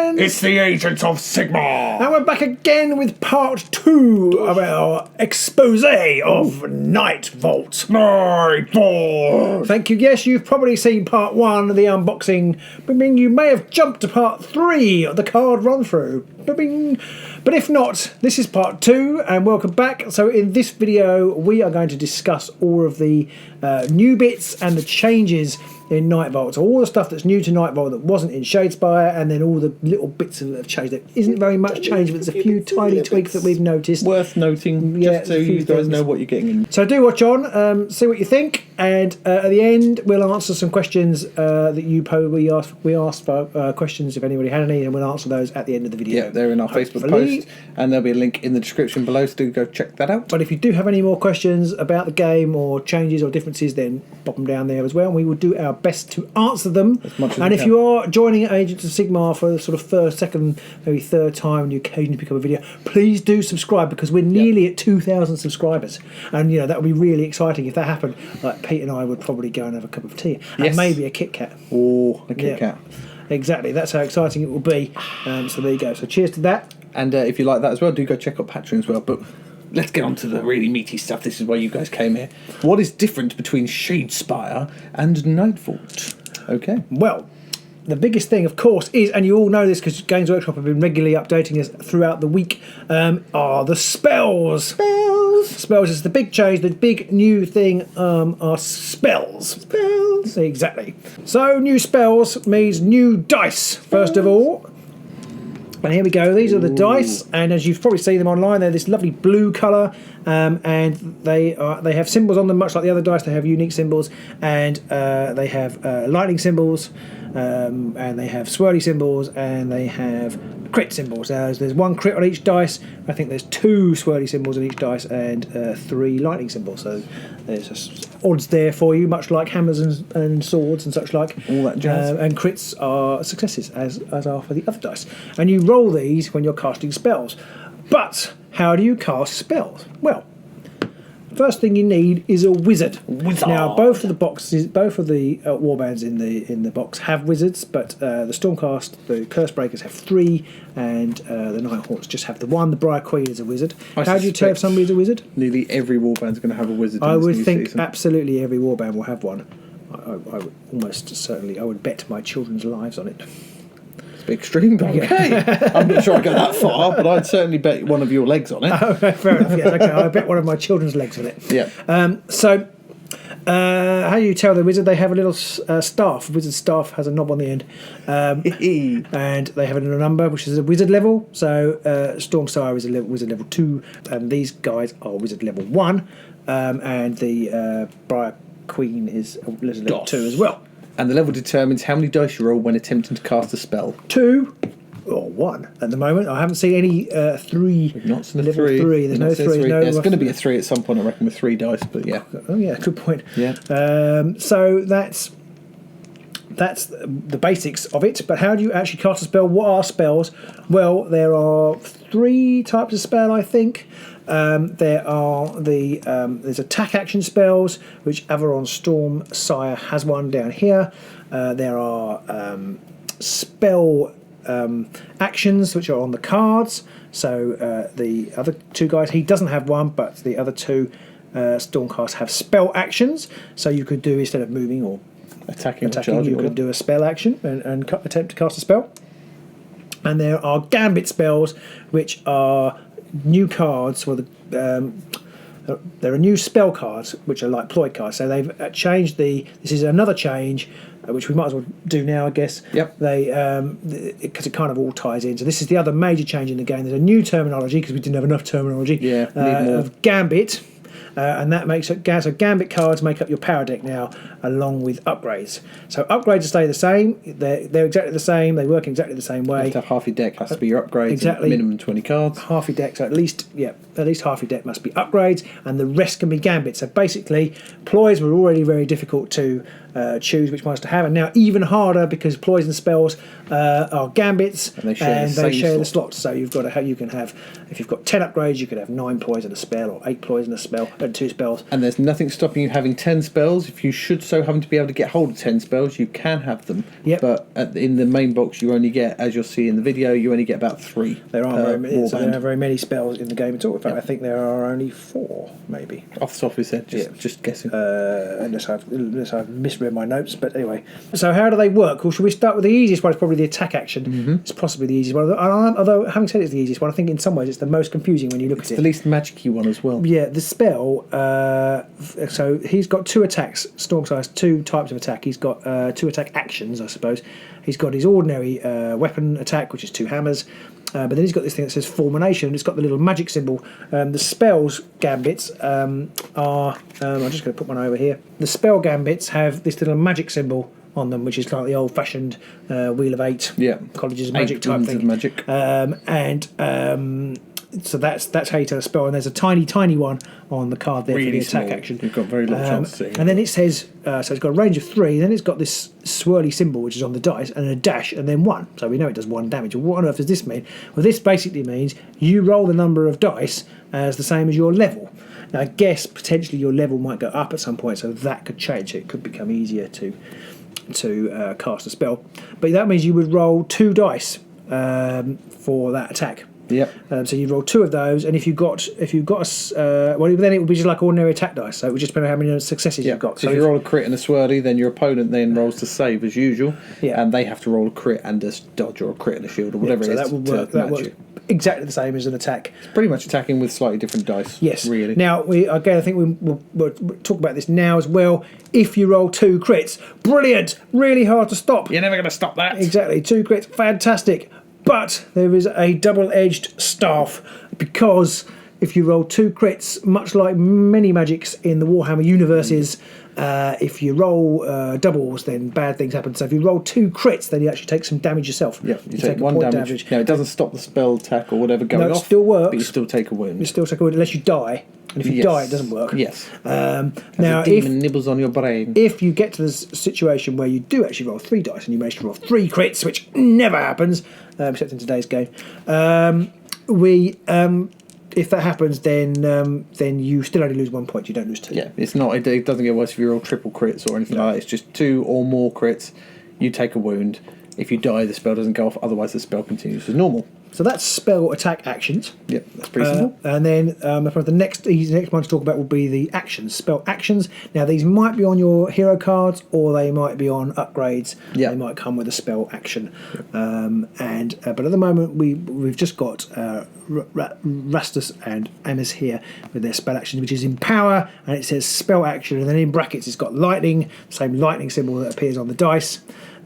fans! It's the Agents of Sigmar! And we're back again with part 2 of our expose of Nightvault. Nightvault! Thank you. Yes, you've probably seen part 1 of the unboxing. Bing. You may have jumped to part 3 of the card run-through. Bing. But if not, this is part 2, and welcome back. So in this video, we are going to discuss all of the new bits and the changes in Nightvault. So all the stuff that's new to Nightvault that wasn't in Shadespire, and then all the little bits that have changed. There isn't very much change, but there's a few tiny tweaks that we've noticed. Worth noting, just so you guys know what you're getting in. So do watch on, see what you think, and at the end we'll answer some questions that you probably asked. We asked for questions if anybody had any, and we'll answer those at the end of the video. Yeah, they're in our Facebook post, and there'll be a link in the description below, so do go check that out. But if you do have any more questions about the game or changes or differences, then pop them down there as well, and we will do our best to answer them. As much as and if you are joining Agents of Sigmar for the sort of first, second, maybe third time, and you occasionally pick up a video, please do subscribe, because we're nearly at 2,000 subscribers, and you know that would be really exciting if that happened. Like Pete and I would probably go and have a cup of tea and maybe a Kit Kat. Oh, a Kit Kat. Exactly, that's how exciting it will be. So there you go. So cheers to that. And if you like that as well, do go check out Patreon as well. But let's get on to the really meaty stuff. This is why you guys came here. What is different between Shadespire and Nightvault? Okay. Well, the biggest thing, of course, is, and you all know this because Games Workshop have been regularly updating us throughout the week, are the spells. Spells is the big change. The big new thing are spells. Exactly. So new spells means new dice, first of all. And here we go. These are the dice, and as you've probably seen them online, they're this lovely blue colour, and they have symbols on them, much like the other dice. They have unique symbols, and they have lightning symbols, and they have swirly symbols, and they have crit symbols. There's one crit on each dice. I think there's 2 swirly symbols on each dice, and 3 lightning symbols. So there's just odds there for you, much like hammers and swords and such like. All that jazz. And crits are successes, as are for the other dice. And you roll these when you're casting spells. But how do you cast spells? Well, first thing you need is a wizard. Now, both of the warbands in the box have wizards, but the Stormcast, the Cursebreakers have 3, and the Nighthawks just have the 1. The Briar Queen is a wizard. How do you tell if somebody's a wizard? Nearly every warband's going to have a wizard. I would think absolutely every warband will have one. I would almost certainly. I would bet my children's lives on it. Extreme, but okay. I'm not sure I go that far, but I'd certainly bet one of your legs on it. Okay, fair enough. Yes, okay. I bet one of my children's legs on it. Yeah. So, how do you tell the wizard? They have a little staff. Wizard staff has a knob on the end, and they have a little number, which is a wizard level. So, Stormsire is a wizard level 2, and these guys are wizard level 1, and the Briar Queen is a wizard level 2 as well. And the level determines how many dice you roll when attempting to cast a spell. 2 or 1 at the moment. I haven't seen any 3. We've not seen a level 3. There's no 3. No, it's going to be a 3 at some point, I reckon, with 3 dice. But yeah. Oh yeah, good point. Yeah. So that's the basics of it. But how do you actually cast a spell? What are spells? Well, there are 3 types of spell, I think. There are there's attack action spells, which Avalon Stormsire has one down here. There are spell actions, which are on the cards. So the other 2 guys, he doesn't have one, but the other 2 Stormcast have spell actions. So you could do, instead of moving or attacking, you could do a spell action and attempt to cast a spell. And there are Gambit Spells, which are new cards. Well, there are new spell cards which are like ploy cards. So they've changed this is another change, which we might as well do now, I guess. Yep. Because it kind of all ties in. So this is the other major change in the game. There's a new terminology, because we didn't have enough terminology. Of Gambit. And that makes it so Gambit cards make up your power deck now, along with upgrades. So upgrades stay the same. They're exactly the same. They work exactly the same way. You have to have half your deck has to be your upgrades. Exactly. Minimum 20 cards. Half your deck. So at least half your deck must be upgrades, and the rest can be Gambit. So basically, ploys were already very difficult to choose which ones to have, and now even harder, because ploys and spells are Gambits, and they share the slots. So you've got you can have, if you've got 10 upgrades, you could have 9 ploys and a spell, or 8 ploys and a spell. 22 spells. And there's nothing stopping you having 10 spells. If you should so happen to be able to get hold of 10 spells, you can have them. Yep. But in the main box, you only get, as you'll see in the video, you only get about 3. There aren't very many spells in the game at all. In fact, I think there are only 4, maybe. Off the top of his head, just guessing. Unless I've misread my notes. But anyway, so how do they work? Well, should we start with the easiest one? It's probably the attack action. Mm-hmm. It's possibly the easiest one. Although, having said it's the easiest one, I think in some ways it's the most confusing when you look at it. It's the least magic-y one as well. Yeah, the spell. So he's got 2 attacks. Stormcast has 2 types of attack. He's got 2 attack actions, I suppose. He's got his ordinary weapon attack, which is 2 hammers. But then he's got this thing that says Fulmination. It's got the little magic symbol. The spells gambits are. I'm just going to put one over here. The spell gambits have this little magic symbol on them, which is like the old-fashioned Wheel of 8, College's Magic type thing. Of magic. So that's how you tell a spell. And there's a tiny one on the card there for the attack action. You've got very little chance to see it. And then it says, so it's got a range of 3. Then it's got this swirly symbol, which is on the dice, and a dash, and then 1. So we know it does 1 damage. What on earth does this mean? Well, this basically means you roll the number of dice as the same as your level. Now, I guess potentially your level might go up at some point, so that could change. So it could become easier to cast a spell. But that means you would roll 2 dice for that attack. Yep. So you roll 2 of those, and if you got then it would be just like ordinary attack dice. So it would just depend on how many successes you've got. So if you roll a crit and a swirly, then your opponent then rolls to save as usual, and they have to roll a crit and a dodge or a crit and a shield or whatever it is. That would work. That works exactly the same as an attack. It's pretty much attacking with slightly different dice. Yes. Really. Now I think we'll talk about this now as well. If you roll 2 crits, brilliant. Really hard to stop. You're never going to stop that. Exactly. 2 crits, fantastic. But there is a double-edged staff, because if you roll 2 crits, much like many magics in the Warhammer universes, if you roll doubles, then bad things happen. So if you roll 2 crits, then you actually take some damage yourself. Yeah, you take 1 damage. Now, it doesn't stop the spell attack or whatever going off. It still works. But you still take a wound. You still take a wound unless you die. And if you die, it doesn't work. Yes. Now, the demon nibbles on your brain. If you get to the situation where you do actually roll 3 dice and you manage to roll 3 crits, which never happens, except in today's game, if that happens, then you still only lose 1 point. You don't lose 2. Yeah, it's not. It doesn't get worse if you roll triple crits or anything like that. It's just 2 or more crits. You take a wound. If you die, the spell doesn't go off. Otherwise, the spell continues as normal. So that's spell attack actions. Yep, that's pretty simple. And then the next one to talk about will be the actions, spell actions. Now, these might be on your hero cards, or they might be on upgrades. Yep. They might come with a spell action. Yep. But at the moment, we've just got Rastus and Amos here with their spell action, which is empower, and it says spell action, and then in brackets it's got lightning, same lightning symbol that appears on the dice.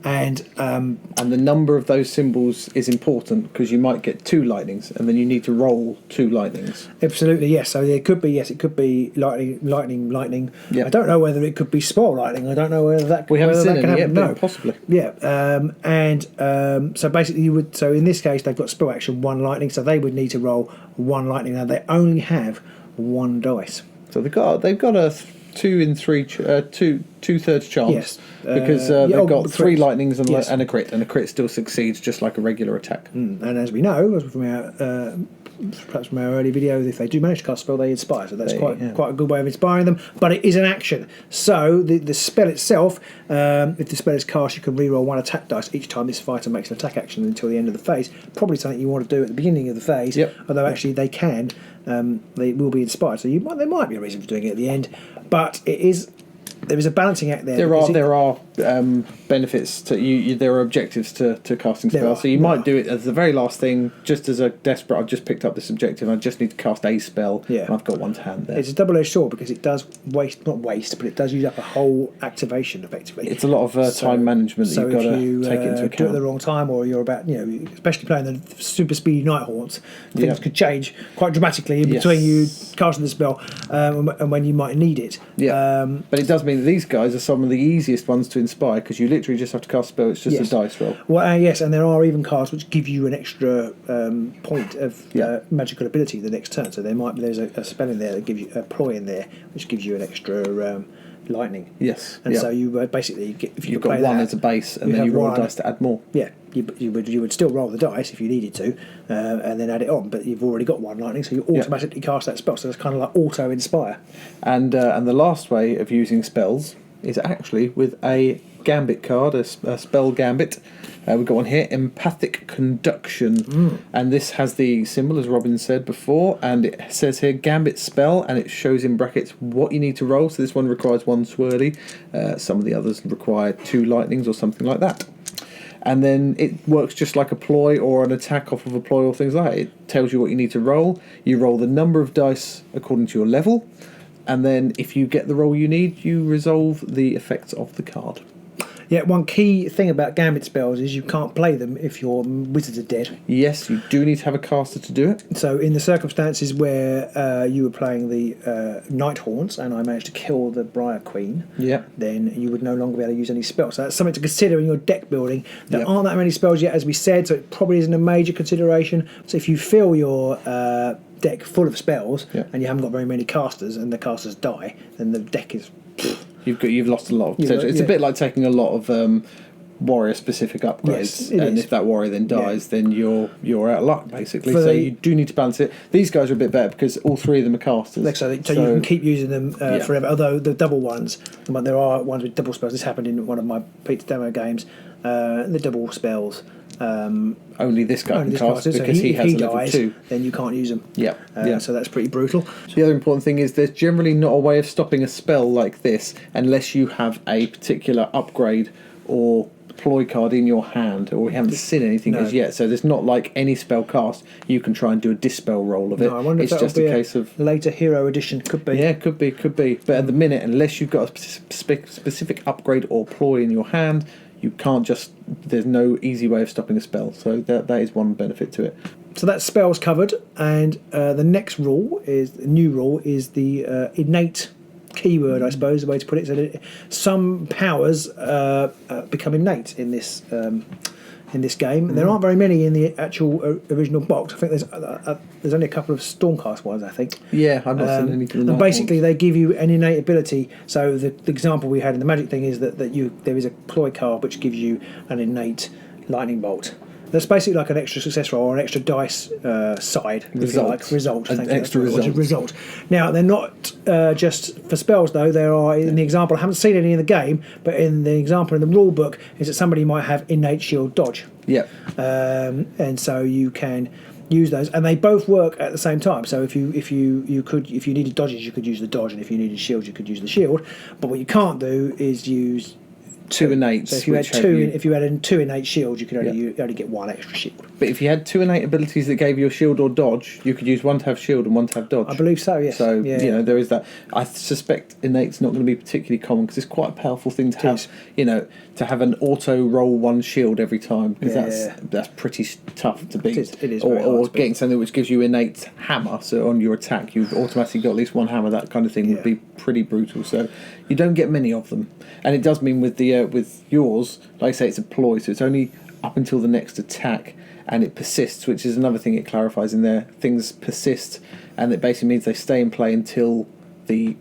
And the number of those symbols is important, because you might get 2 lightnings, and then you need to roll 2 lightnings. Absolutely, yes. So it could be lightning. Yep. I don't know whether it could be spell lightning. I don't know whether that. We haven't seen that can any happen. yet, No, but possibly. Yeah, so basically you would. So in this case, they've got spell action 1 lightning, so they would need to roll 1 lightning. Now they only have 1 dice. So they've got a 2 in 3, 2/3 chance. Yes. Because they've got 3 lightnings and a crit, and a crit still succeeds just like a regular attack. And as we know, perhaps from our early video, if they do manage to cast a spell, they inspire. So that's quite a good way of inspiring them. But it is an action. So the spell itself, if the spell is cast, you can reroll 1 attack dice each time this fighter makes an attack action until the end of the phase. Probably something you want to do at the beginning of the phase. Yep. Although actually they can, they will be inspired. So there might be a reason for doing it at the end. But there is a balancing act there. There are benefits to you. There are objectives to casting spells. So you might do it as the very last thing, just as a desperate. I've just picked up this objective. I just need to cast a spell. Yeah. And I've got 1 to hand there. It's a double-edged sword, because it does not waste, but it does use up a whole activation effectively. It's a lot of time management that you've got to take into account. Do it at the wrong time, or you're about, especially playing the super speedy night haunts, things could change quite dramatically in between you casting the spell and when you might need it. Yeah. But it does mean that these guys are some of the easiest ones to inspire, because you literally just have to cast a spell. It's just a dice roll. Well, yes, and there are even cards which give you an extra point of magical ability the next turn. So there's a spell in there that gives you a ploy in there, which gives you an extra lightning. Yes. And so you basically if you've got 1 as a base, and then you roll a dice to add more. Yeah. you would still roll the dice if you needed to, and then add it on. But you've already got one lightning, so you automatically cast that spell. So it's kind of like auto inspire. And the last way of using spells is actually with a Gambit card, a spell Gambit. We've got one here, Empathic Conduction, and this has the symbol, as Robin said before, and it says here Gambit spell, and it shows in brackets what you need to roll. So this one requires 1 swirly, some of the others require 2 lightnings or something like that. And then it works just like a ploy or an attack off of a ploy or things like that. It tells you what you need to roll. You roll the number of dice according to your level, and then if you get the roll you need, you resolve the effects of the card. Yeah, one key thing about Gambit spells is you can't play them if your wizards are dead. Yes, you do need to have a caster to do it. So in the circumstances where you were playing the Night Haunts and I managed to kill the Briar Queen, then you would no longer be able to use any spells. So that's something to consider in your deck building. There aren't that many spells yet, as we said, so it probably isn't a major consideration. So if you fill your deck full of spells and you haven't got very many casters and the casters die, then the deck is... You've lost a lot of potential. It's a bit like taking a lot of warrior specific upgrades, and if that warrior then dies, then you're out of luck basically. So you do need to balance it. These guys are a bit better because all 3 of them are casters. So you can keep using them forever. Although the double ones, but there are ones with double spells. This happened in one of my Pete's demo games. The double spells. Only this guy can cast because he has a level 2. Then you can't use them. So that's pretty brutal. So the other important thing is there's generally not a way of stopping a spell like this unless you have a particular upgrade or ploy card in your hand, or we haven't seen anything as yet. So there's not like any spell cast you can try and do a dispel roll of it. No, I wonder it's if just a case of later hero edition. Could be. Yeah, could be. But at the minute, unless you've got a specific upgrade or ploy in your hand, you can't just... There's no easy way of stopping a spell. So that is one benefit to it. So that's spells covered, and the next rule is the new rule is the innate keyword, I suppose, the way to put it. So that some powers become innate in this game. There aren't very many in the actual original box. I think there's only a couple of Stormcast ones, I think. Yeah, I've not seen anything. And basically, they give you an innate ability. So the example we had in the Magic thing is that there is a ploy card which gives you an innate lightning bolt. That's basically like an extra success roll or an extra dice side. Result. An extra result. Now, they're not just for spells, though. There are, in the example, I haven't seen any in the game, but in the example in the rule book, is that somebody might have innate shield dodge. Yeah. And so you can use those, and they both work at the same time. So if you needed dodges, you could use the dodge, and if you needed shields, you could use the shield. But what you can't do is use 2 innates. So if you had 2 innate shields, you could only get 1 extra shield. But if you had 2 innate abilities that gave you a shield or dodge, you could use 1 to have shield and 1 to have dodge. I believe so. Yes. So there is that. I suspect innate's not going to be particularly common because it's quite a powerful thing to have. To have an auto roll 1 shield every time, because that's pretty tough to beat. It is or getting something which gives you innate hammer, so on your attack you've automatically got at least 1 hammer. That kind of thing would be pretty brutal. So you don't get many of them, and it does mean with the with yours, like I say, it's a ploy, so it's only up until the next attack, and it persists, which is another thing it clarifies in there. Things persist, and it basically means they stay in play until the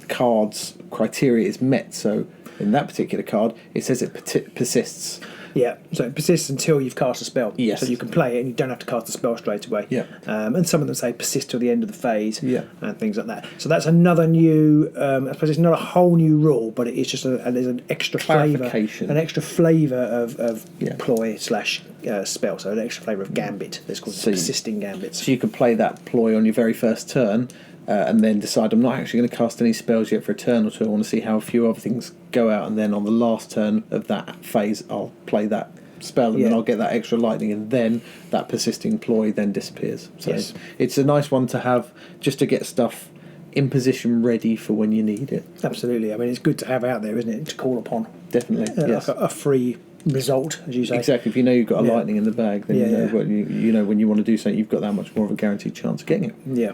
card's criteria is met. So in that particular card, it says it persists. Yeah, so it persists until you've cast a spell. Yes. So you can play it and you don't have to cast a spell straight away. Yeah. And some of them say persist till the end of the phase. Yeah. And things like that. So that's another new, I suppose it's not a whole new rule, but it's just there's an extra flavour. An extra flavour of ploy / spell. So an extra flavour of gambit. It's called persisting gambits. So you could play that ploy on your very first turn, and then decide I'm not actually going to cast any spells yet for a turn or two. I want to see how a few other things go out, and then on the last turn of that phase I'll play that spell, and then I'll get that extra lightning, and then that persisting ploy then disappears. So it's a nice one to have just to get stuff in position ready for when you need it. Absolutely. I mean, it's good to have out there, isn't it, to call upon. Definitely. Like a free result, as you say. Exactly. If you know you've got a lightning in the bag, then you know when you want to do something, you've got that much more of a guaranteed chance of getting it. Yeah.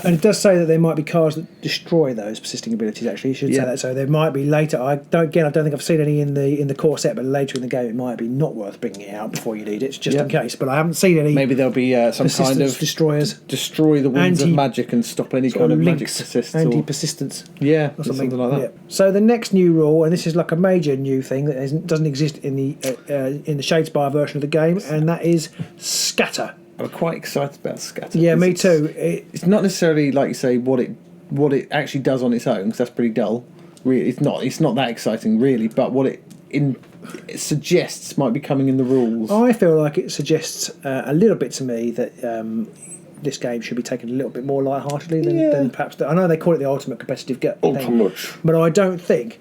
And it does say that there might be cards that destroy those persisting abilities. Actually, you should say that. So there might be later. I don't think I've seen any in the core set, but later in the game it might be not worth bringing it out before you need it, just in case. But I haven't seen any. Maybe there'll be some kind of destroyers, destroy the winds of magic and stop any kind of magic persists. Anti-persistence. Or something like that. Yeah. So the next new rule, and this is like a major new thing that doesn't exist in in the Shadespire version of the game, and that is Scatter. I'm quite excited about Scatter. Yeah, me too. It's not necessarily, like you say, what it actually does on its own, because that's pretty dull. Really, it's not that exciting, really. But what it suggests might be coming in the rules. I feel like it suggests a little bit to me that this game should be taken a little bit more lightheartedly than perhaps. I know they call it the ultimate competitive game, but I don't think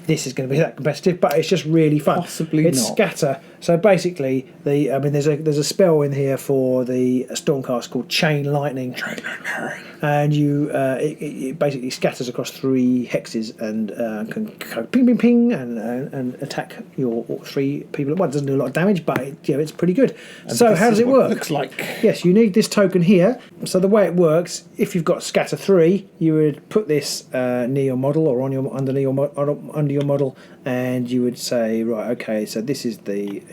this is going to be that competitive. But it's just really fun. Possibly it's not. Scatter. So basically, there's a spell in here for the Stormcast called Chain Lightning, and it basically scatters across 3 hexes and can go ping, ping, ping, and attack your 3 people at once. It doesn't do a lot of damage, but it's pretty good. And so how does it work? Looks like Yes, you need this token here. So the way it works, if you've got Scatter 3, you would put this near your model or under your model, and you would say, right, okay, so this is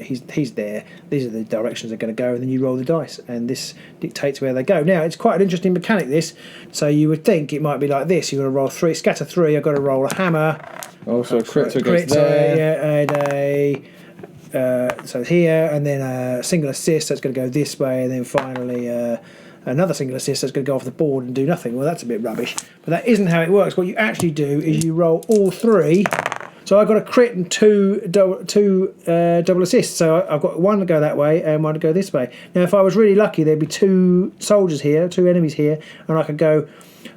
he's there. These are the directions they're going to go, and then you roll the dice, and this dictates where they go. Now, it's quite an interesting mechanic, this. So you would think it might be like this. You're going to roll Scatter 3. I've got to roll a hammer. Also a crit goes there. And so here, and then a single assist that's going to go this way, and then finally another single assist that's going to go off the board and do nothing. Well, that's a bit rubbish. But that isn't how it works. What you actually do is you roll all 3. So I've got a crit and 2 double assists. So I've got one to go that way and one to go this way. Now, if I was really lucky, there'd be 2 soldiers here, 2 enemies here, and I could go,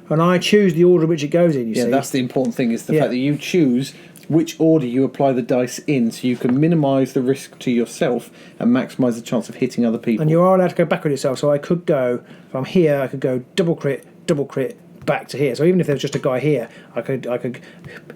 and I choose the order in which it goes in, you see. Yeah, that's the important thing, is the fact that you choose which order you apply the dice in, so you can minimise the risk to yourself and maximise the chance of hitting other people. And you are allowed to go back on yourself. So I could go, if I'm here, I could go double crit, back to here. So even if there was just a guy here, I could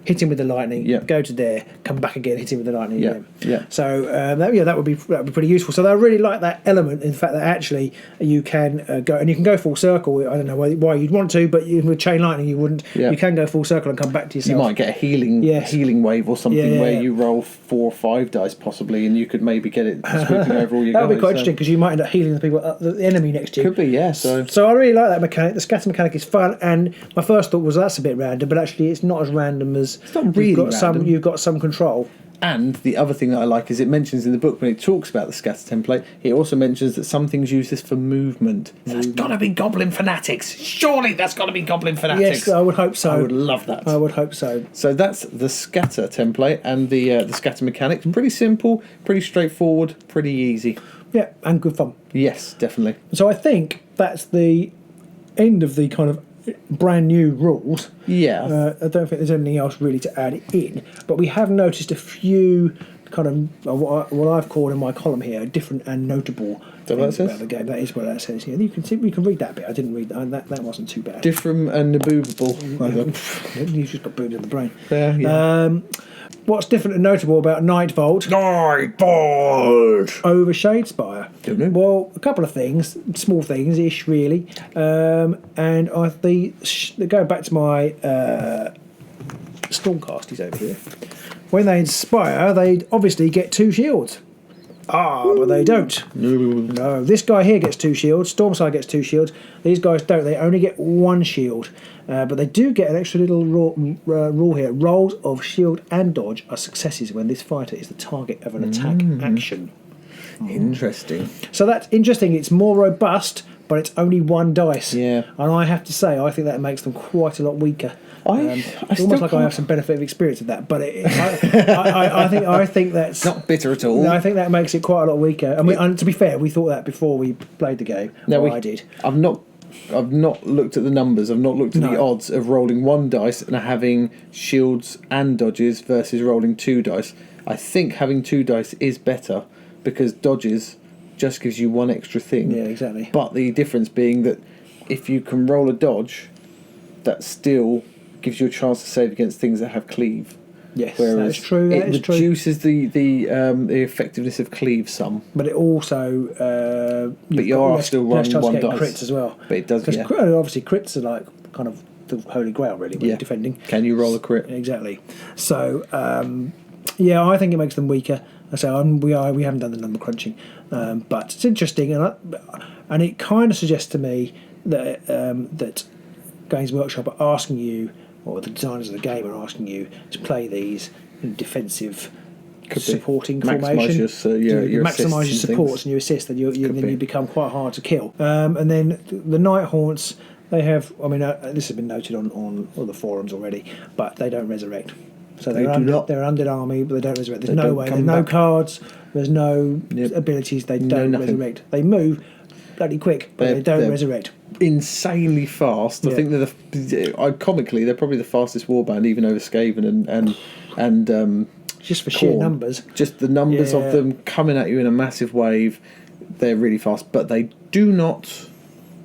hit him with the lightning, go to there, come back again, hit him with the lightning again. Yeah. So that would be pretty useful. So I really like that element, in the fact that actually you can go, and you can go full circle. I don't know why you'd want to, but with Chain Lightning you wouldn't. You can go full circle and come back to yourself. You might get a healing wave or something where you roll 4 or 5 dice possibly, and you could maybe get it swooping over all your guys. That would be quite interesting, because you might end up healing the people, the enemy next to you. Could be, yeah. So I really like that mechanic. The scatter mechanic is fun, and my first thought was that's a bit random, but actually it's not as random as it's not really random. You've got some control. And the other thing that I like is it mentions in the book, when it talks about the scatter template, it also mentions that some things use this for movement. That's got to be Goblin Fanatics. Surely that's got to be Goblin Fanatics. Yes, I would hope so. I would love that. I would hope so. So that's the scatter template and the scatter mechanics. Pretty simple, pretty straightforward, pretty easy. Yeah, and good fun. Yes, definitely. So I think that's the end of the kind of brand new rules. Yeah. I don't think there's anything else really to add in, but we have noticed a few kind of what I've called in my column here different and notable things about the game. That is what that says here. You can see, we can read that bit. I didn't read that. That wasn't too bad. Different and naboobable. You've just got boobs in the brain. Yeah. What's different and notable about Nightvault? Over Shadespire. Don't know. Well, a couple of things, small things-ish, really. And going back to my Stormcasties over here, when they inspire, they obviously get 2 shields. But they don't. No, this guy here gets 2 shields. Stormside gets 2 shields. These guys don't. They only get 1 shield. But they do get an extra little rule here. Rolls of shield and dodge are successes when this fighter is the target of an attack action. Interesting. So that's interesting. It's more robust, but it's only 1 dice. Yeah. And I have to say, I think that makes them quite a lot weaker. It's almost like I have some benefit of experience of that, but I think that's not bitter at all. I think that makes it quite a lot weaker. And to be fair, we thought that before we played the game. I did. I've not looked at the numbers. I've not looked at the odds of rolling 1 dice and having shields and dodges versus rolling 2 dice. I think having 2 dice is better because dodges just gives you 1 extra thing. Yeah, exactly. But the difference being that if you can roll a dodge, that still gives you a chance to save against things that have cleave. Yes, whereas that's true. It reduces the effectiveness of cleave some. But it also but you are still rolling 1 dice. Crits as well. But it does, because obviously crits are like kind of the holy grail, really, when you're defending. Can you roll a crit? Exactly. So I think it makes them weaker. So we haven't done the number crunching, but it's interesting, and it kind of suggests to me that that Games Workshop are asking you, or the designers of the game are asking you, to play these defensive supporting formation. Your maximise your supports and your assists, then you become quite hard to kill. And then the Nighthaunt, they have. I mean, this has been noted on all the forums already, but they don't resurrect. So they're an undead army, but they don't resurrect. There's no way. There's no cards. There's no abilities. They don't resurrect. They move bloody quick, but they don't resurrect. Insanely fast. I think comically they're probably the fastest warband, even over Skaven and just for sheer numbers. Just the numbers of them coming at you in a massive wave. They're really fast, but they do not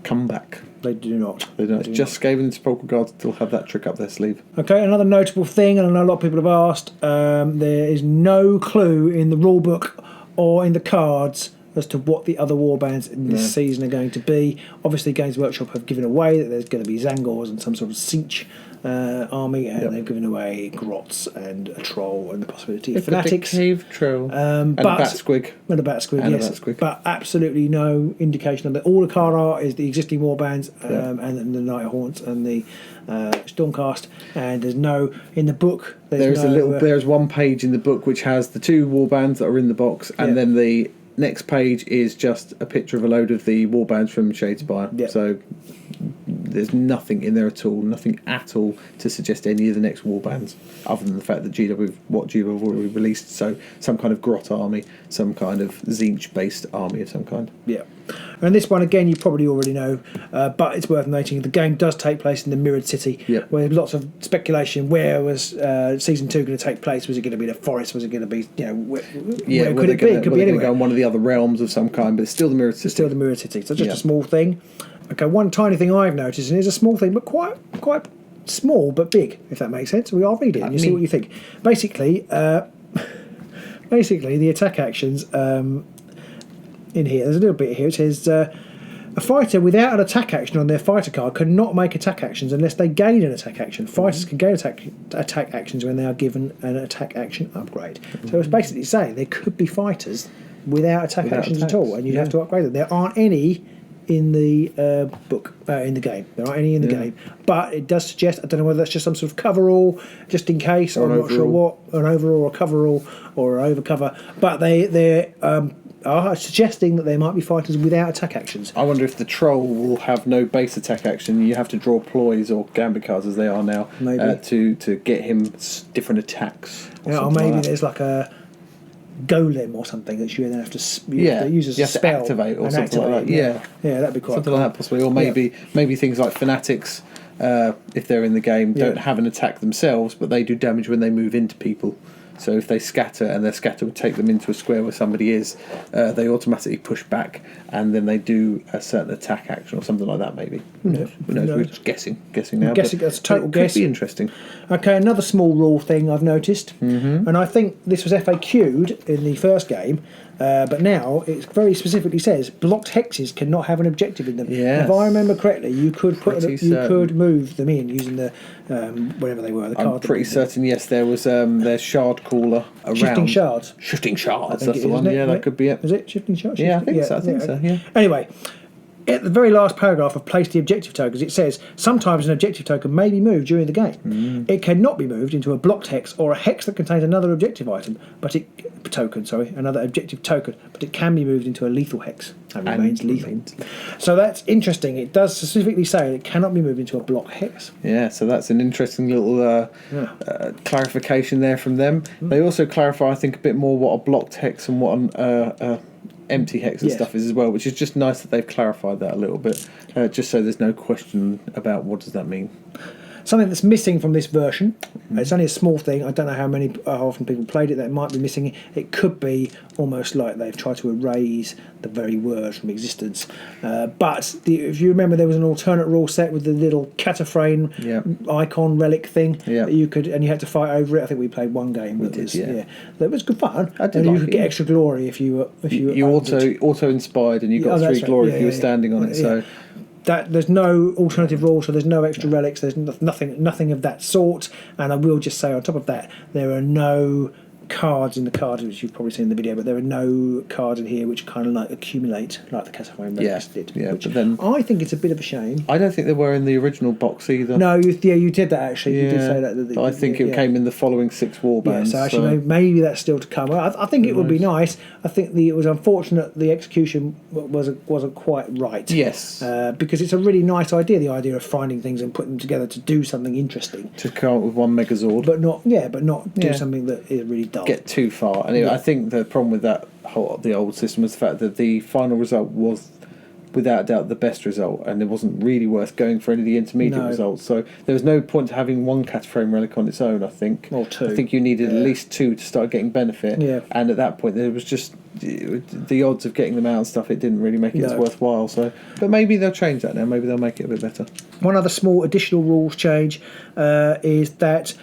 come back. They do not. It's just Skaven and Sepulchral Guards still have that trick up their sleeve. Okay, another notable thing, and I know a lot of people have asked, there is no clue in the rulebook or in the cards as to what the other warbands in this season are going to be. Obviously, Games Workshop have given away that there's going to be Zangors and some sort of Siege army, and they've given away Grots and a Troll and the possibility of Fanatics. Cave Troll. And a Bat Squig. And a Bat Squig, yes. But absolutely no indication of that. All the card art is the existing warbands and the Nighthaunts and the Stormcast, and there's no in the book. There's one page in the book which has the two warbands that are in the box, and then the next page is just a picture of a load of the warbands from Shadespire. Yep. So there's nothing in there at all, nothing at all to suggest any of the next warbands, other than the fact that GW have already released. So some kind of Grot army, some kind of Tzeentch-based army of some kind. Yeah. And this one, again, you probably already know, but it's worth noting, the game does take place in the Mirrored City, where there's lots of speculation. Where was Season 2 going to take place? Was it going to be the forest? Was it going to be, where could it be? It could be anywhere. Go in one of the other realms of some kind, but it's still the Mirrored City. It's still the Mirrored City. So just a small thing. Okay, one tiny thing I've noticed, and it's a small thing, but quite small, but big, if that makes sense. I'll read it and you see what you think. Basically, the attack actions in here, there's a little bit here. It says, a fighter without an attack action on their fighter card cannot make attack actions unless they gain an attack action. Fighters can gain attack actions when they are given an attack action upgrade. So it's basically saying there could be fighters without attack actions at all, and you'd have to upgrade them. There aren't any in the book, in the game. There aren't any in the game. But it does suggest, I don't know whether that's just some sort of coverall, just in case, or I'm not sure what, an overall or a coverall or an overcover. But they are suggesting that there might be fighters without attack actions. I wonder if the Troll will have no base attack action. You have to draw ploys or Gambit cards as they are now to get him different attacks. Or maybe there's like a golem or something that you then have to use as a spell, to activate or something like that. Yeah, that'd be quite something like that possibly. Or maybe things like Fanatics, if they're in the game, don't have an attack themselves, but they do damage when they move into people. So if they scatter and their scatter would take them into a square where somebody is, they automatically push back, and then they do a certain attack action or something like that. Maybe. Who knows? We're just guessing now. I'm guessing that's a total guess. Could be interesting. Okay, another small rule thing I've noticed, and I think this was FAQ'd in the first game, but now it very specifically says blocked hexes cannot have an objective in them. Yes. If I remember correctly, you could could move them in using the whatever they were. I'm pretty certain. Yes, there was their shard caller around. Shifting shards. Shifting shards. That's the one. Yeah, that could be it. Is it shifting shards? Yeah, I think so. Yeah. Anyway. At the very last paragraph of place the objective tokens, it says sometimes an objective token may be moved during the game. It cannot be moved into a blocked hex or a hex that contains another objective item, another objective token, but it can be moved into a lethal hex and remains lethal. So that's interesting. It does specifically say it cannot be moved into a block hex. Yeah, so that's an interesting little clarification there from them. They also clarify, I think, a bit more what a blocked hex and what an empty hex and stuff is as well, which is just nice that they've clarified that a little bit, just so there's no question about what does that mean. Something that's missing from this version, it's only a small thing, I don't know how often people played it, that might be missing. It could be almost like they've tried to erase the very word from existence. But if you remember, there was an alternate rule set with the little cataphrane icon relic thing that you could, and you had to fight over it. I think we played one game. That was good fun. And you could get extra glory if you auto inspired, and you got 3 glory if you were standing on it. So. That there's no alternative rule, so there's no extra relics. There's nothing of that sort. And I will just say, on top of that, there are no cards in the cards, which you've probably seen in the video, but there are no cards in here which kind of like accumulate like the Castlevania Relics did. Yeah, which but then I think it's a bit of a shame. I don't think there were in the original box either. No, you did that actually. You did say that. I think it came in the following 6 warbands. Yeah, so actually maybe that's still to come. I think it would be nice. I think it was unfortunate the execution wasn't quite right. Yes. Because it's a really nice idea, the idea of finding things and putting them together to do something interesting. To come up with one Megazord. But not do something that is really dull. Get too far. And I think the problem with the old system was the fact that the final result was without a doubt the best result, and it wasn't really worth going for any of the intermediate results. So there was no point to having one Cataframe relic on its own, I think. Or 2. I think you needed at least 2 to start getting benefit. Yeah. And at that point there was just the odds of getting them out and stuff, it didn't really make it worthwhile. So, but maybe they'll change that now. Maybe they'll make it a bit better. One other small additional rules change is that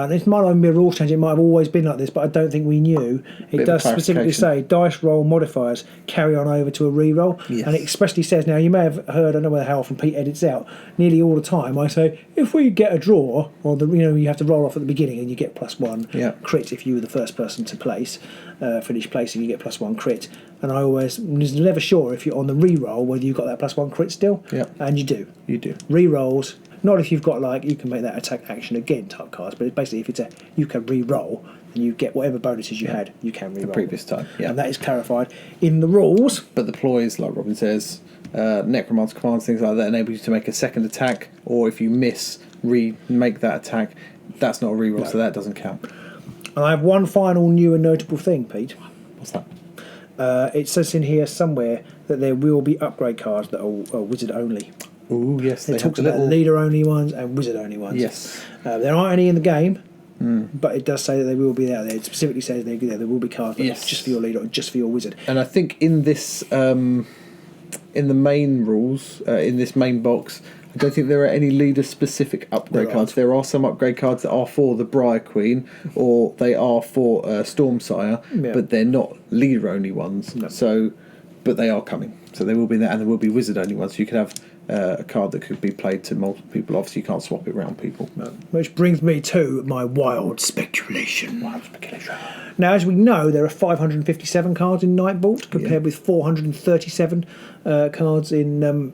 this might not even be a rules change, it might have always been like this, but I don't think we knew. It does specifically say dice roll modifiers carry on over to a reroll, and it expressly says, now you may have heard, I don't know how often Pete edits out, nearly all the time I say, if we get a draw, or you have to roll off at the beginning and you get +1 crit if you were the first person to place, finish placing, you get +1 crit. And I was never sure if you're on the reroll whether you got that +1 crit still, and you do. You do. Rerolls. Not if you've got you can make that attack action again type cards, but it's basically if it's you can re-roll and you get whatever bonuses you had, you can re-roll the previous time. Yeah, and that is clarified in the rules. But the ploys, like Robin says, necromancer commands, things like that, enable you to make a second attack, or if you miss, remake that attack. That's not a re-roll, so that doesn't count. And I have one final new and notable thing, Pete. What's that? It says in here somewhere that there will be upgrade cards that are wizard only. Oh yes, it talks about leader only ones and wizard only ones. Yes, there aren't any in the game, but it does say that they will be out there. It specifically says there will be cards just for your leader or just for your wizard. And I think in this, in the main rules, in this main box, I don't think there are any leader-specific upgrade cards. There are some upgrade cards that are for the Briar Queen, or they are for Stormsire, but they're not leader-only ones. No. So, but they are coming. So they will be there, and there will be wizard-only ones. So you could have a card that could be played to multiple people. Obviously, you can't swap it around people. No. Which brings me to my wild speculation. Now, as we know, there are 557 cards in Nightvault compared with 437 cards in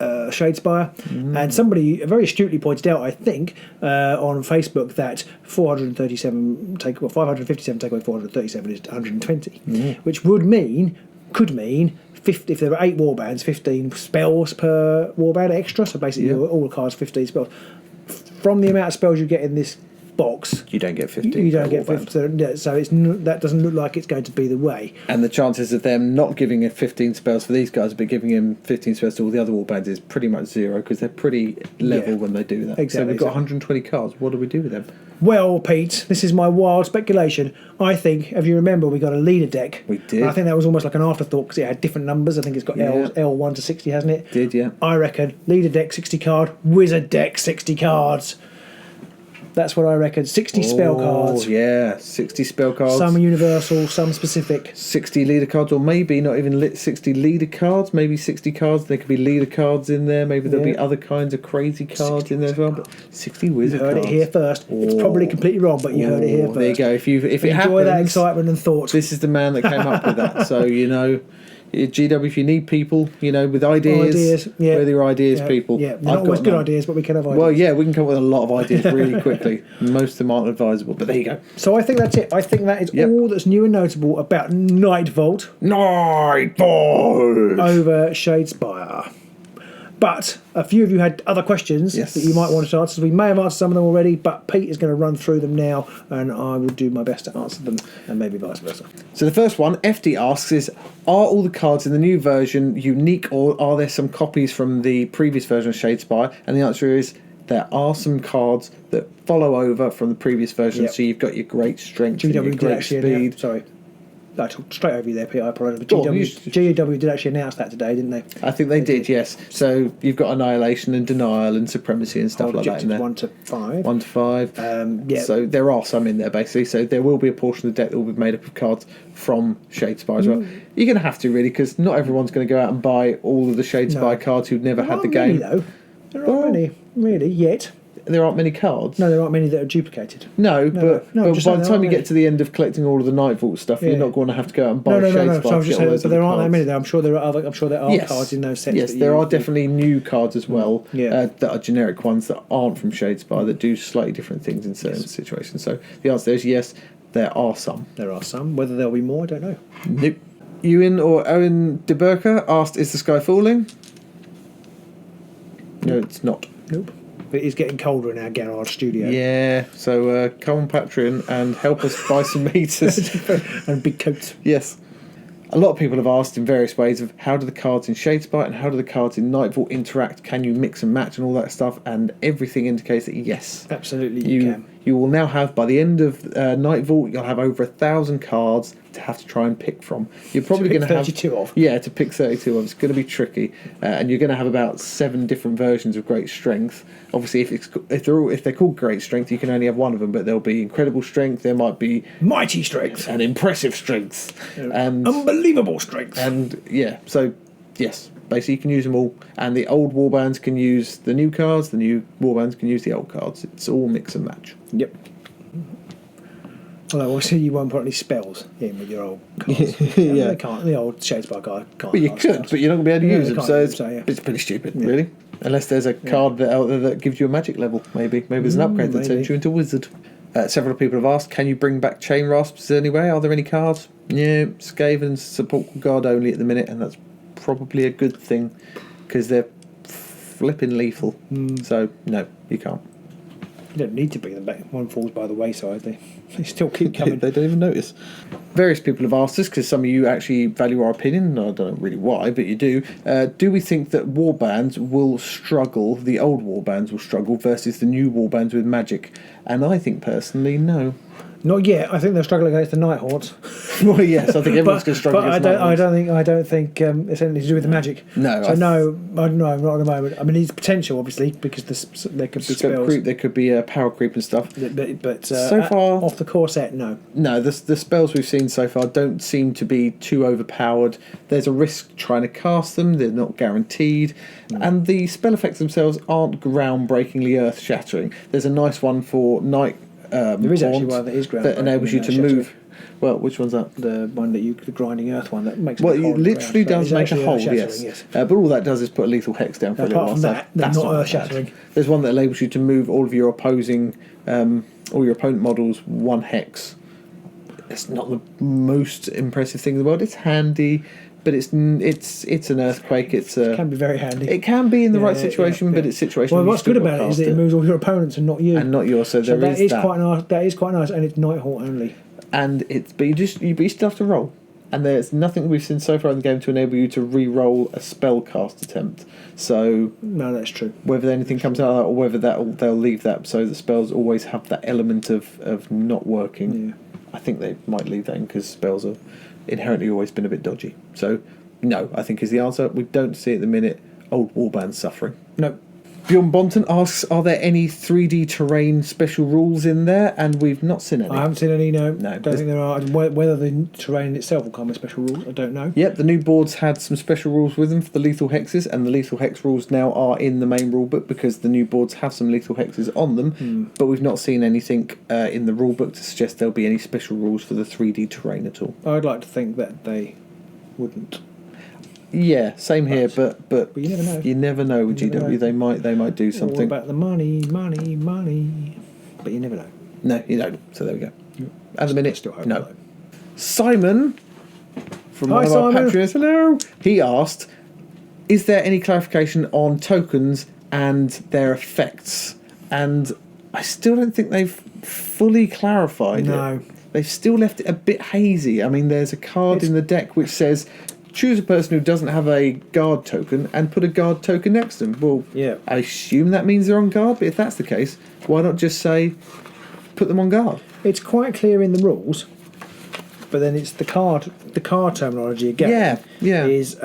Shadespire. And somebody very astutely pointed out, I think, on Facebook that 557 take away 437 is 120, which could mean 50, if there were 8 warbands, 15 spells per warband extra. So basically, all the cards 15 spells. From the amount of spells you get in this box, you don't get 15. You don't get 15. So that doesn't look like it's going to be the way. And the chances of them not giving him 15 spells for these guys, but giving him 15 spells to all the other warbands is pretty much 0, because they're pretty level when they do that. Exactly. So we've got 120 cards. What do we do with them? Well, Pete, this is my wild speculation. I think, if you remember, we got a leader deck. We did. And I think that was almost like an afterthought because it had different numbers. I think it's got L1 to 60, hasn't it? Did, yeah. I reckon leader deck 60 card, wizard deck 60 cards. That's what I reckon. 60 spell cards. Yeah, 60 spell cards. Some universal, some specific. 60 leader cards, or maybe not even 60 leader cards, maybe 60 cards. There could be leader cards in there. Maybe there'll be other kinds of crazy cards in there as well. But 60 wizard cards. You heard it here first. It's probably completely wrong, but you heard it here first. There you go. If it happens, enjoy that excitement and thought. This is the man that came up with that. So, GW, if you need people, with ideas, we're your ideas people. Yeah, they're not always good ideas, but we can have ideas. Well, yeah, we can come up with a lot of ideas really quickly. Most of them aren't advisable, but there you go. So I think that's it. I think that is all that's new and notable about Nightvault. Over Shadespire. But a few of you had other questions that you might want to answer. We may have answered some of them already, but Pete is going to run through them now, and I will do my best to answer them, and maybe vice versa. So the first one, FD asks, is, are all the cards in the new version unique, or are there some copies from the previous version of Shadespire? And the answer is, there are some cards that follow over from the previous version, so you've got your great strength and your great speed. Sorry. I talked straight over you there, Peter. I apologise. But GW did actually announce that today, didn't they? I think they did, yes. So you've got Annihilation and Denial and Supremacy and stuff like that in there. 1 to 5. 1 to 5. So there are some in there, basically. So there will be a portion of the deck that will be made up of cards from Shadespire as well. You're going to have to, really, because not everyone's going to go out and buy all of the Shadespire cards who've never had the game. There aren't many, really, yet. there aren't many cards. No, there aren't many that are duplicated. No, but by the time you get many. to the end of collecting all of the Nightvault stuff, you're not going to have to go out and buy Shadespire. So I'm just saying, but there aren't that many. There, I'm sure there are yes. cards in those sets. Yes, there are definitely new cards as well that are generic ones that aren't from Shadespire that do slightly different things in certain situations. So the answer is yes, there are some. There are some. Whether there'll be more, I don't know. Nope. Ewan or Owen de Burker asked, "Is the sky falling?" No, it's not. Nope. But it is getting colder in our garage studio. Yeah, so come on Patreon and help us buy some meters. And big coats. Yes. A lot of people have asked in various ways of how do the cards in Shadespire and how do the cards in Nightvault interact? Can you mix and match and all that stuff? And everything indicates that yes. Absolutely you can. You will now have, by the end of Nightvault, you'll have over 1,000 cards to have to try and pick from. You're probably going to have 32 off. Yeah, to pick 32 off. It's going to be tricky, and you're going to have about 7 different versions of Great Strength. Obviously, if they're called Great Strength, you can only have one of them. But there'll be Incredible Strength. There might be Mighty Strength and Impressive Strength and Unbelievable Strength. And yeah, so yes. Basically, you can use them all, and the old warbands can use the new cards, the new warbands can use the old cards. It's all mix and match. Yep. Although obviously you won't put any spells in with your old cards. Yeah. They can't. The old Shadespire guy can't. But you could, spells. but you're not going to be able to use them, so it's it's pretty stupid, really. Unless there's a card out there that gives you a magic level, maybe. Maybe there's an upgrade that turns you into a wizard. Several people have asked, can you bring back Chain Rasps anyway? Are there any cards? Yeah, Skaven's support guard only at the minute, and that's probably a good thing because they're flipping lethal. So no, you can't. You don't need to bring them back. One falls by the wayside. They still keep coming. They don't even notice. Various people have asked us, because some of you actually value our opinion. I don't know really why, but you do. Do we think that warbands will struggle, the old warbands will struggle versus the new warbands with magic? And I think personally, no. Not yet. I think they're struggling against the Nighthaunts. Well, yes, I think everyone's going to struggle against But I don't think it's anything to do with the magic. No. So no, not at the moment. I mean, it's potential, obviously, because there could be spells. Creep, there could be power creep and stuff. But so far, off the core set, no. No, the spells we've seen so far don't seem to be too overpowered. There's a risk trying to cast them. They're not guaranteed. And the spell effects themselves aren't groundbreakingly earth-shattering. There's a nice one for Night. There is actually one that is ground that enables you to move. Well, which one's that? The one that the grinding earth one that makes. Well, it literally does make a hole, yes. But all that does is put a lethal hex down for a little while. Apart from that, they're not earth shattering. There's one that enables you to move all of your opposing, all your opponent models 1 hex. It's not the most impressive thing in the world. It's handy. But it's an earthquake. It can be very handy. It can be in the right situation, but it's situational. Well, what's good about it is that it moves all your opponents and not you. And not yours. So that is quite nice. That is quite nice, and it's Nighthawk only. And but you still have to roll. And there's nothing we've seen so far in the game to enable you to re-roll a spell cast attempt. So no, that's true. Whether anything comes out of that, or whether they'll leave that, so the spells always have that element of not working. Yeah. I think they might leave that in because spells have inherently always been a bit dodgy. So no, I think is the answer. We don't see at the minute old warbands suffering. No. Bjorn Bonton asks, are there any 3D terrain special rules in there? And we've not seen any. I haven't seen any, no. No. Don't think there are. Whether the terrain itself will come with special rules, I don't know. Yep, the new boards had some special rules with them for the lethal hexes, and the lethal hex rules now are in the main rulebook because the new boards have some lethal hexes on them, but we've not seen anything in the rulebook to suggest there'll be any special rules for the 3D terrain at all. I'd like to think that they wouldn't. Yeah, same here, but you never know. You never know with GW. They might do something. All about the money. But you never know. No, you don't. So there we go. At the minute, still hope no. Simon from one of our Patreons, hello. He asked, "Is there any clarification on tokens and their effects?" And I still don't think they've fully clarified it. They've still left it a bit hazy. I mean, there's a card in the deck which says, choose a person who doesn't have a guard token and put a guard token next to them. Well, yeah. I assume that means they're on guard, but if that's the case, why not just say, put them on guard? It's quite clear in the rules, but then it's the card terminology again. Is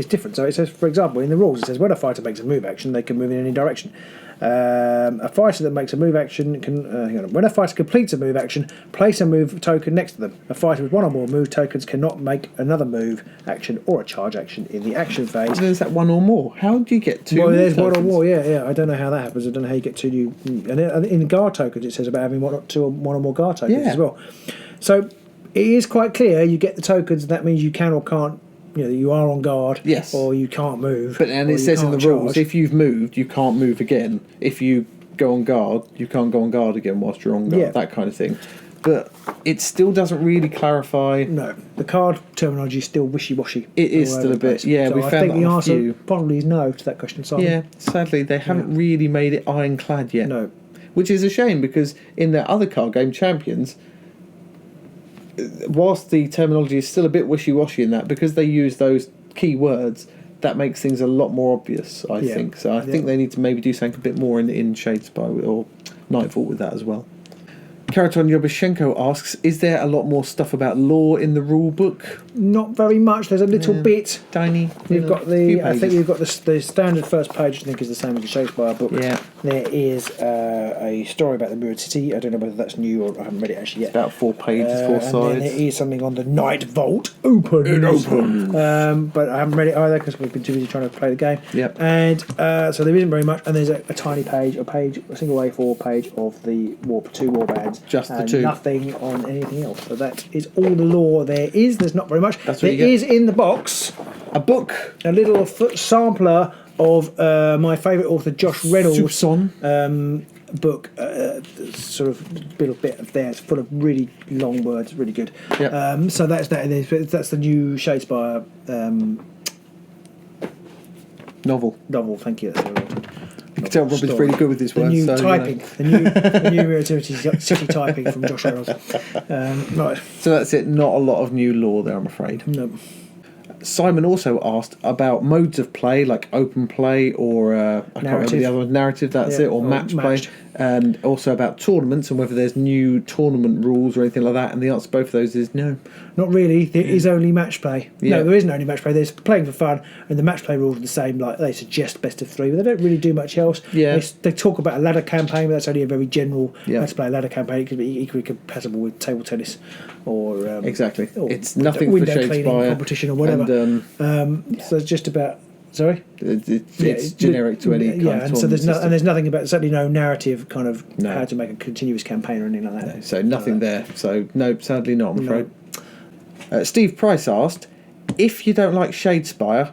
different. So it says, for example, in the rules, it says when a fighter makes a move action, they can move in any direction. A fighter that makes a move action can. When a fighter completes a move action, place a move token next to them. A fighter with one or more move tokens cannot make another move action or a charge action in the action phase. There's that one or more. How do you get two? Well, there's tokens? one or more. Yeah. I don't know how that happens. I don't know how you get two new. And in guard tokens, it says about having one or more guard tokens as well. So it is quite clear. You get the tokens. That means you can or can't. You are on guard, or you can't move. But it says in the rules, if you've moved, you can't move again. If you go on guard, you can't go on guard again whilst you're on guard. That kind of thing. But it still doesn't really clarify. No, the card terminology is still wishy-washy. It is still a bit. Yeah, so we found that on a few. I think the answer probably is no to that question, Simon. Yeah, sadly they haven't really made it ironclad yet. No, which is a shame because in their other card game, Champions, whilst the terminology is still a bit wishy-washy in that, because they use those key words, that makes things a lot more obvious, I think. So I think they need to maybe do something a bit more in Shadespire or Nightvault with that as well. Karaton Yobashenko asks, is there a lot more stuff about lore in the rule book? Not very much. There's a little bit. Tiny. You've got I think you've got the standard first page, I think is the same as the Shadespire book. Yeah. There is a story about the Mirrored City. I don't know whether that's new or I haven't read it actually yet. It's about 4 pages, 4 sides. And then there is something on the Nightvault Open. But I haven't read it either because we've been too busy trying to play the game. Yep. And so there isn't very much. And there's a tiny page, a single A4 page of the 2 warbands. Just the 2. Nothing on anything else. So that is all the lore there is. There's not very much. There is in the box a book, a little sampler of my favourite author Josh Reynolds' book. Sort of little bit of there. It's full of really long words, really good. Yep. So that's that. That's the new Shadespire novel. Thank you. That's the word. You can tell Rob is really good with his words. New typing, the new Relativity City typing from Josh Reynolds. Right. So that's it. Not a lot of new lore there, I'm afraid. No. Simon also asked about modes of play, like open play or I can't remember the other one, narrative. That's it, or match play, and also about tournaments and whether there's new tournament rules or anything like that. And the answer to both of those is no. Not really. There is only match play. Yeah. No, there isn't only match play. There's playing for fun, and the match play rules are the same. Like they suggest best of 3, but they don't really do much else. Yeah. They talk about a ladder campaign, but that's only a very general match play. Ladder campaign, it could be equally compatible with table tennis or exactly. Or it's nothing window for cleaning competition or whatever. And, so it's just about. Sorry. It's generic to any kind of and so there's nothing about, certainly no narrative kind of how to make a continuous campaign or anything like that. No, so nothing there. So no, sadly not, I'm afraid. Steve Price asked, if you don't like Shadespire,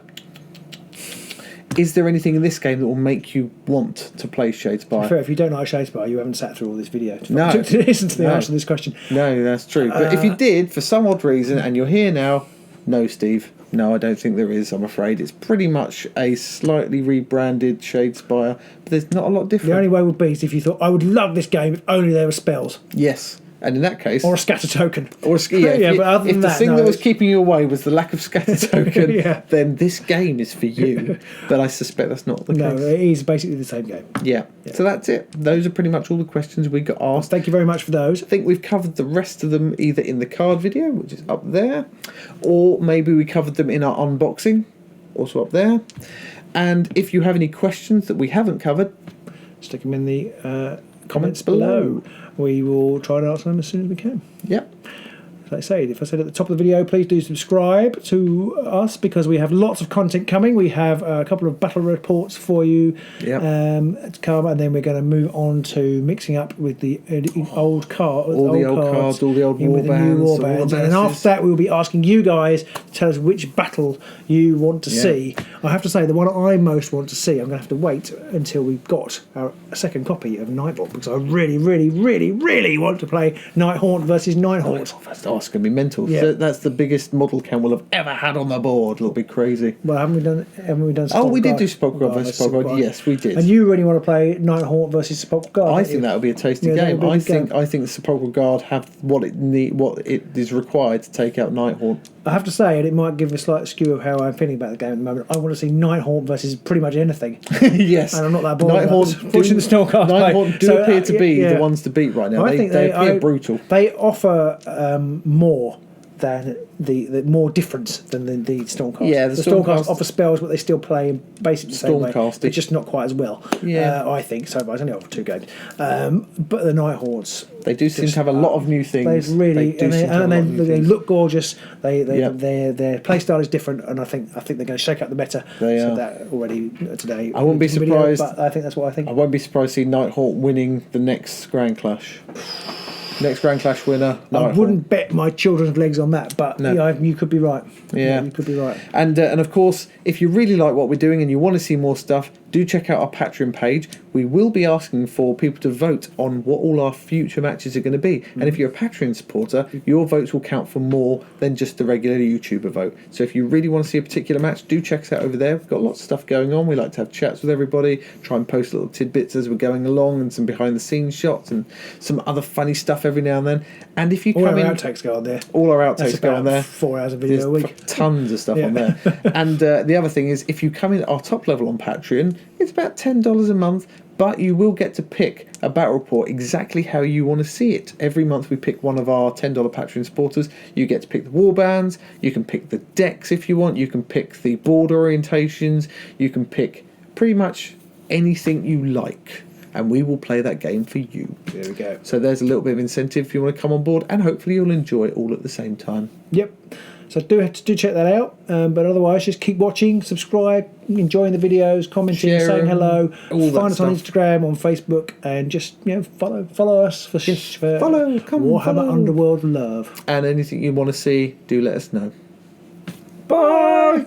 is there anything in this game that will make you want to play Shadespire? If you don't like Shadespire, you haven't sat through all this video to listen to the answer to this question. No, that's true. But if you did, for some odd reason, and you're here now, no, Steve. No, I don't think there is, I'm afraid. It's pretty much a slightly rebranded Shadespire, but there's not a lot different. The only way would be is if you thought, I would love this game if only there were spells. Yes. And in that case... Or a scatter token. Or but other than that, the thing that was keeping you away was the lack of scatter token, then this game is for you. But I suspect that's not the case. No, it is basically the same game. Yeah. So that's it. Those are pretty much all the questions we got asked. Well, thank you very much for those. I think we've covered the rest of them either in the card video, which is up there, or maybe we covered them in our unboxing, also up there. And if you have any questions that we haven't covered, stick them in the comments below. We will try to answer them as soon as we can. Yep. Like I say, if I said at the top of the video, please do subscribe to us because we have lots of content coming. We have a couple of battle reports for you to come, and then we're going to move on to mixing up with the old cards, all the old cards, all the old warbands. And after that, we'll be asking you guys to tell us which battle you want to see. I have to say, the one I most want to see, I'm going to have to wait until we've got our second copy of Nightvault because I really, really, really, really want to play Nighthaunt versus Nighthaunt. It's going to be mental. Yeah. That's the biggest model count we'll have ever had on the board. It'll be crazy. Well, haven't we done we did do Sepulchral versus Sepulchral. Yes, we did. And you really want to play Nighthaunt versus Sepulchral Guard? I think that would be a tasty game. I think the Sepulchral Guard have what it is required to take out Nighthaunt. I have to say, and it might give a slight skew of how I'm feeling about the game at the moment, I want to see Nighthaunt versus pretty much anything. Yes. And I'm not that bothered. Nighthaunt do appear to be the ones to beat right now. They appear brutal. They offer more than the more difference than the Stormcast. Yeah, the Stormcast offer spells, but they still play in basically the same way, but just not quite as well. Yeah, I think so. But it's only offer 2 games. But the Nighthawks, they do seem to have a lot of new things. They really they look gorgeous. Their play style is different, and I think they're going to shake up the meta. They said that already today. I wouldn't be surprised. But I think that's what I think. I won't be surprised to see Nighthawk winning the next Grand Clash. Next Grand Clash winner. I wouldn't bet my children's legs on that, but you could be right. Yeah, you could be right. And of course, if you really like what we're doing and you want to see more stuff, do check out our Patreon page. We will be asking for people to vote on what all our future matches are going to be. And if you're a Patreon supporter, your votes will count for more than just the regular YouTuber vote. So if you really want to see a particular match, do check us out over there. We've got lots of stuff going on. We like to have chats with everybody, try and post little tidbits as we're going along, and some behind the scenes shots and some other funny stuff every now and then. And if you all come in, our outtakes go on there. All our outtakes go on there. 4 hours of video a week. Tons of stuff on there. And the other thing is, if you come in at our top level on Patreon, it's about $10 a month, but you will get to pick a battle report exactly how you want to see it. Every month we pick one of our $10 Patreon supporters. You get to pick the warbands, you can pick the decks if you want, you can pick the board orientations, you can pick pretty much anything you like, and we will play that game for you. There we go. So there's a little bit of incentive if you want to come on board, and hopefully you'll enjoy it all at the same time. Yep. So do check that out. But otherwise, just keep watching, subscribe, enjoying the videos, commenting, saying hello. Find us on Instagram, on Facebook, and just follow us for Warhammer Underworld love. And anything you want to see, do let us know. Bye.